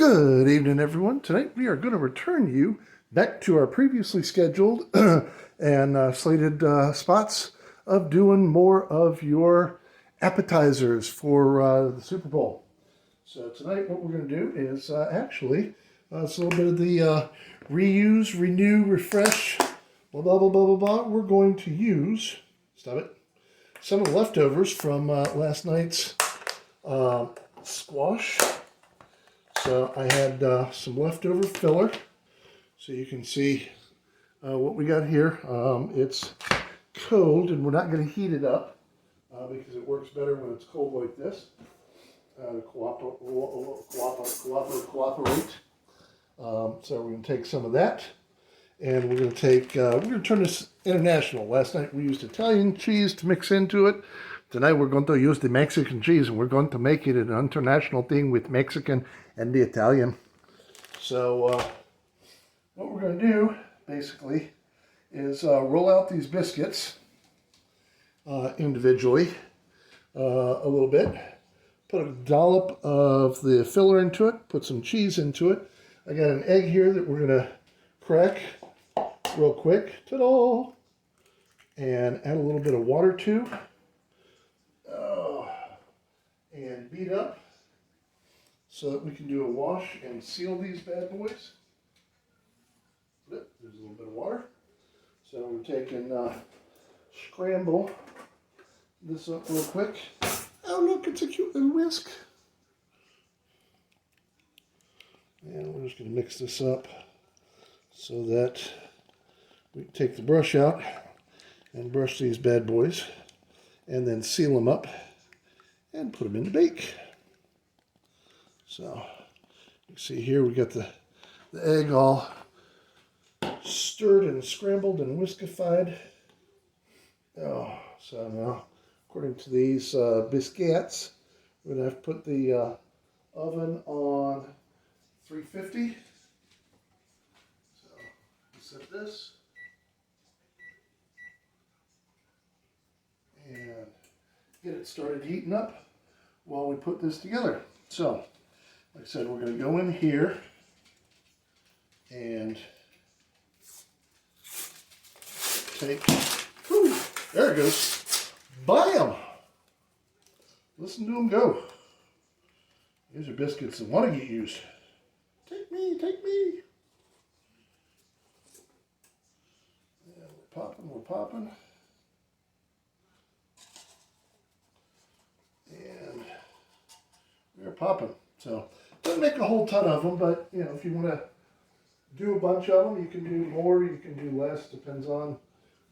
Good evening, everyone. Tonight we are going to return you back to our previously scheduled and slated spots of doing more of your appetizers for the Super Bowl. So tonight what we're going to do is it's a little bit of the reuse, renew, refresh, blah, blah, blah, blah, blah, blah. We're going to use, some of the leftovers from last night's squash. So I had some leftover filler, so you can see what we got here. It's cold, and we're not going to heat it up because it works better when it's cold like this to cooperate. So we're going to take some of that, and we're going to turn this international. Last night we used Italian cheese to mix into it. Tonight we're going to use the Mexican cheese, and we're going to make it an international thing with Mexican and the Italian. So what we're going to do, basically, is roll out these biscuits individually a little bit. Put a dollop of the filler into it. Put some cheese into it. I got an egg here that we're going to crack real quick. Ta-da! And add a little bit of water to. And beat up so that we can do a wash and seal these bad boys. There's a little bit of water. So we're taking scramble this up real quick. Oh look, it's a cute little whisk. And we're just going to mix this up so that we can take the brush out and brush these bad boys and then seal them up and put them in the bake. So you see here we got the egg all stirred and scrambled and whiskified. Oh, so now according to these biscuits, we're going to have to put the oven on 350. So set this and get it started heating up while we put this together. So, like I said, we're going to go in here and take, whew, there it goes, bam! Listen to them go. These are biscuits that want to get used. Take me, take me. And we're popping. And we're popping. So, doesn't make a whole ton of them, but you know, if you want to do a bunch of them, you can do more, you can do less. Depends on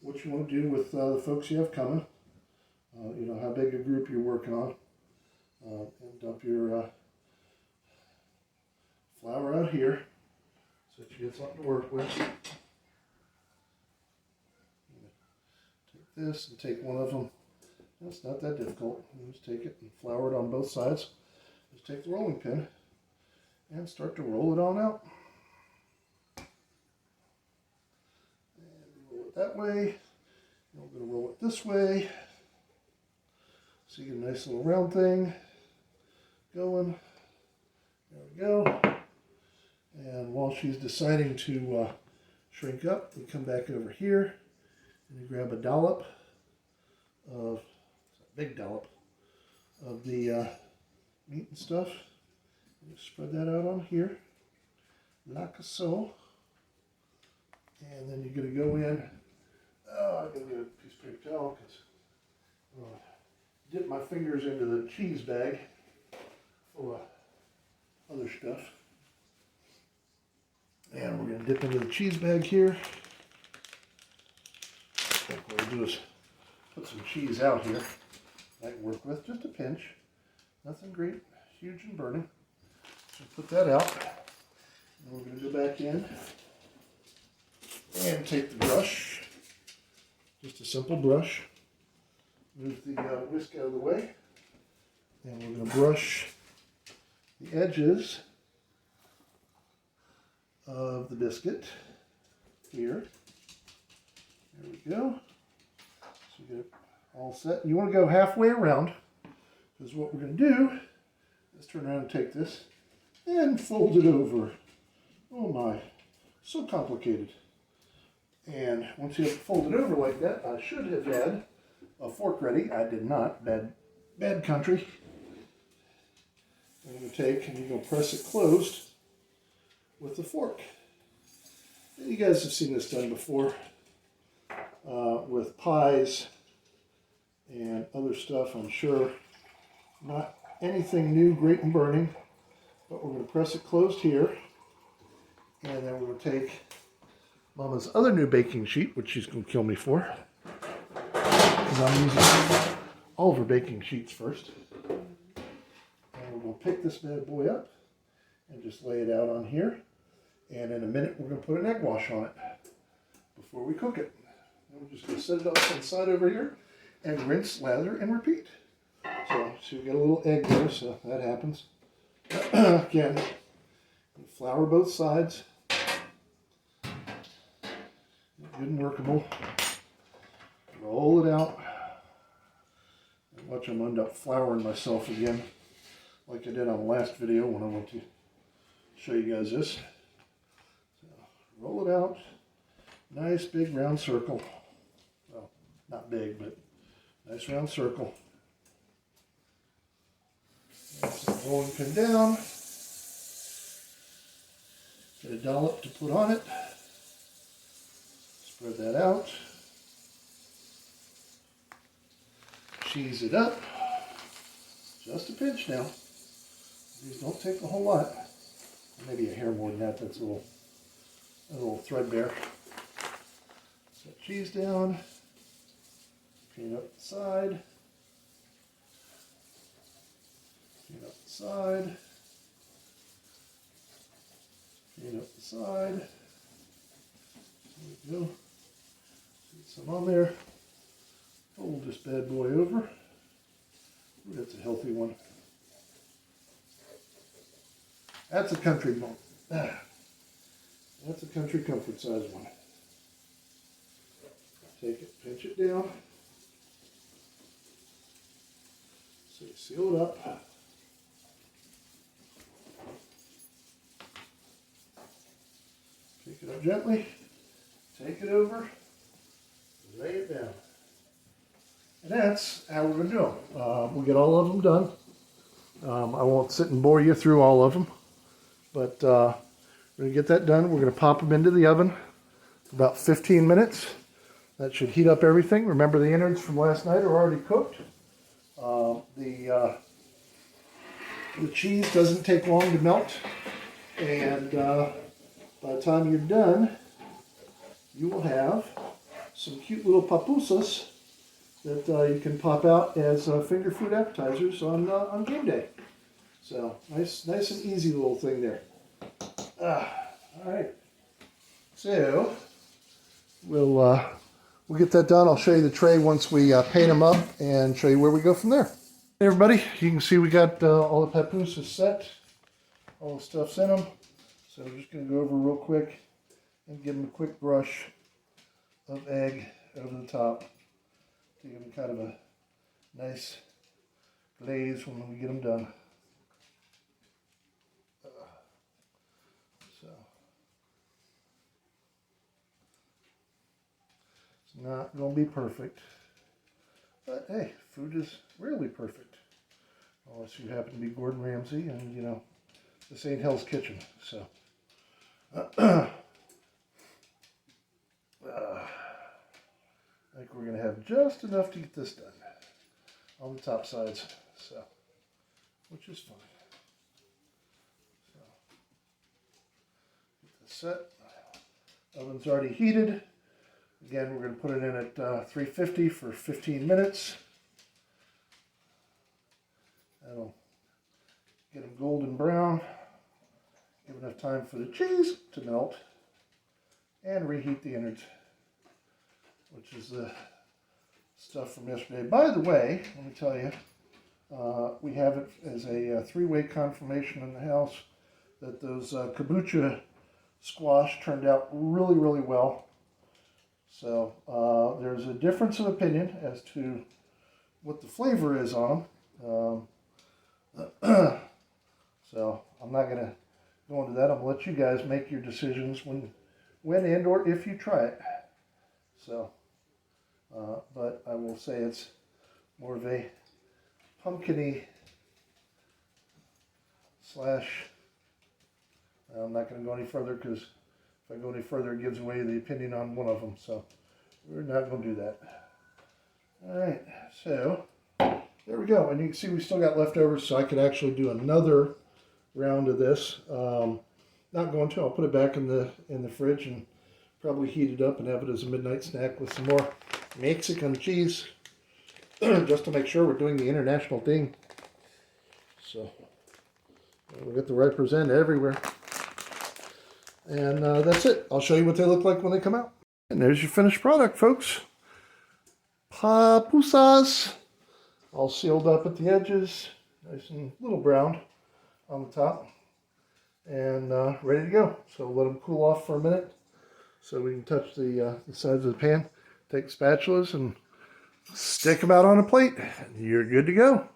what you want to do with the folks you have coming. You know, how big a group you're working on. And dump your flour out here so that you get something to work with. Take this and take one of them. It's not that difficult. You just take it and flour it on both sides. Just take the rolling pin and start to roll it on out. And roll it that way. And we're going to roll it this way. So you get a nice little round thing going. There we go. And while she's deciding to shrink up, we come back over here and you grab a dollop of, a big dollop of the meat and stuff. And you spread that out on here, like so. And then you're going to go in. Oh, I'm going to get a piece of paper towel because dip my fingers into the cheese bag full of other stuff. And we're going to dip into the cheese bag here. What we'll do is put some cheese out here. I can work with just a pinch. Nothing great, huge and burning. So put that out. And we're going to go back in and take the brush. Just a simple brush. Move the whisk out of the way. And we're going to brush the edges of the biscuit here. There we go. So you get it all set. You want to go halfway around because what we're going to do is turn around and take this and fold it over. Oh my, so complicated. And once you have it folded over like that, I should have had a fork ready. I did not. Bad country. I'm going to take and you're going to press it closed with the fork. And you guys have seen this done before with pies and other stuff, I'm sure. Not anything new, great and burning, but we're going to press it closed here. And then we're going to take Mama's other new baking sheet, which she's going to kill me for, because I'm using all of her baking sheets first. And we're going to pick this bad boy up and just lay it out on here. And in a minute, we're going to put an egg wash on it before we cook it. And we're just going to set it off to the side over here and rinse, lather, and repeat. So we got a little egg there, so that happens. Again, flour both sides. Good and workable. Roll it out. And watch them end up flouring myself again, like I did on the last video when I went to show you guys this. So, roll it out. Nice big round circle. Well, not big, but nice round circle. Rolling pin down. Get a dollop to put on it. Spread that out. Cheese it up. Just a pinch now. These don't take a whole lot. Maybe a hair more than that. That's a little threadbare. Set cheese down. Peanut side. Peanut side. Peanut side. There we go. Get some on there. Fold this bad boy over. Ooh, that's a healthy one. That's a country one. That's a country comfort size one. Take it, pinch it down. So you seal it up. Pick it up gently. Take it over. Lay it down. And that's how we're going to do them. We'll get all of them done. I won't sit and bore you through all of them. But we're going to get that done. We're going to pop them into the oven for about 15 minutes. That should heat up everything. Remember, the innards from last night are already cooked. The cheese doesn't take long to melt. And by the time you're done, you will have some cute little papusas that you can pop out as finger food appetizers on game day. So nice and easy little thing there. All right. So we'll get that done. I'll show you the tray once we paint them up and show you where we go from there. Hey everybody, you can see we got all the papusas set. All the stuff's in them. So I'm just going to go over real quick and give them a quick brush of egg over the top to give them kind of a nice glaze when we get them done. So it's not going to be perfect, but hey, food is rarely perfect unless you happen to be Gordon Ramsay, and you know this ain't Hell's Kitchen. So I think we're going to have just enough to get this done on the top sides, so which is fine. So get this set. Oven's already heated. Again, we're going to put it in at 350 for 15 minutes. That'll get them golden brown. Give enough time for the cheese to melt and reheat the innards, which is the stuff from yesterday. By the way, let me tell you, we have it as a three-way confirmation in the house that those kombucha squash turned out really, really well. So there's a difference of opinion as to what the flavor is on them. So So I'm not going to go into that. I'm going to let you guys make your decisions when and or if you try it. So, but I will say it's more of a pumpkin-y slash, I'm not going to go any further because if I go any further it gives away the opinion on one of them. So we're not going to do that. All right, so there we go. And you can see we still got leftovers, so I could actually do another round of this. Not going to. I'll put it back in the fridge and probably heat it up and have it as a midnight snack with some more Mexican cheese, just to make sure we're doing the international thing. So we get the right present everywhere. And that's it. I'll show you what they look like when they come out. And there's your finished product, folks. Papusas, all sealed up at the edges, nice and a little browned on the top, and ready to go. So let them cool off for a minute so we can touch the sides of the pan. Take spatulas and stick them out on a plate. You're good to go.